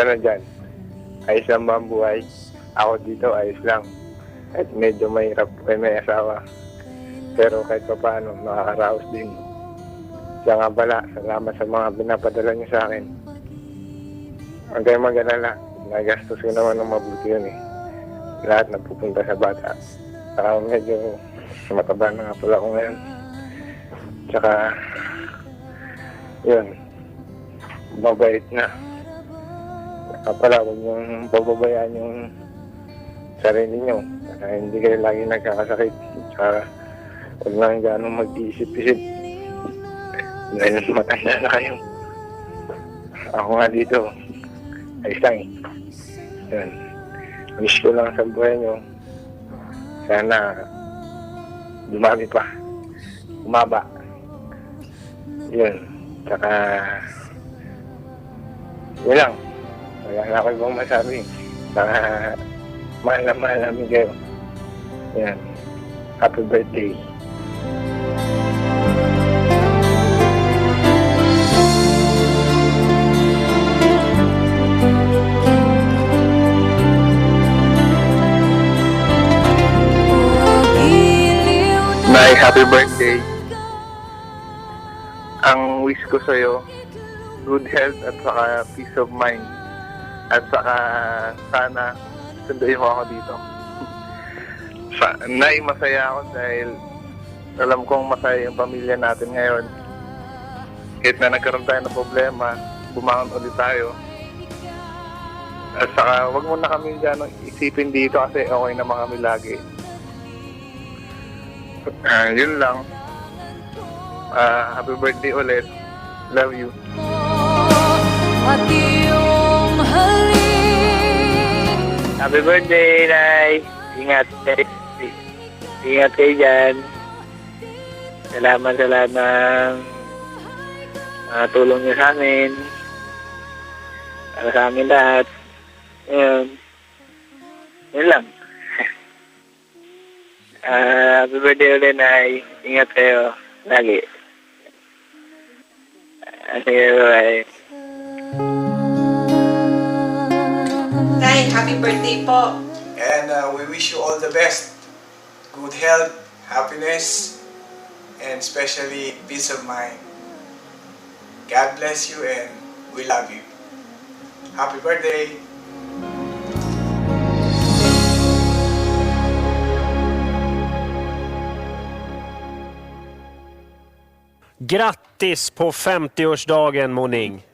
Kamusta na dyan? Ayos lang ba ang buhay? Ako dito, ayos lang. At medyo mahirap may asawa. Pero kahit pa paano, makakaraos din. Siya nga pala, salamat sa mga pinapadala niyo sa akin. Huwag kayong mag-alala. Nagastos ko naman ng mabuti yun eh. Lahat napupunta sa bata. Saka medyo mataba na nga pala ako ngayon. Tsaka, yun, mabait na. Saka pala, huwag niyong pababayaan yung sarili niyo. Saka hindi kayo lagi nagkakasakit. Tsaka, huwag lang gano'ng mag-iisip-isip. Dahil matanda na kayo. Ako nga dito, ayos lang eh. Yun. Wish ko lang sa buhay niyo. Sana, dumami pa. Umaba. Yun. Tsaka, yun lang. Wala na ako ibang masabi. Saka, mahal namin kayo. Yan. Happy birthday. Nay, happy birthday. Ang wish ko sa'yo, good health at saka peace of mind. At saka sana sunduin mo ako dito. Nay, masaya ako dahil alam kong masaya yung pamilya natin ngayon. Kahit na nagkaroon tayo ng problema, bumangon ulit tayo. At saka wag mo na kami dyan isipin dito kasi okay naman kami lagi. Yun lang. Happy birthday ulit. Love you. At iyong halik. Happy birthday, Nay! Ingat kayo dyan. Salamat sa lahat ng tulong niyo sa amin. Para sa amin lahat. Yun lang. Happy birthday ulit, Nay. Ingat kayo. Lagi. Sige, bye. Nay, happy birthday po. And we wish you all the best. Good health, happiness, and especially peace of mind. God bless you and we love you. Happy birthday! Grattis på 50-årsdagen, Moning!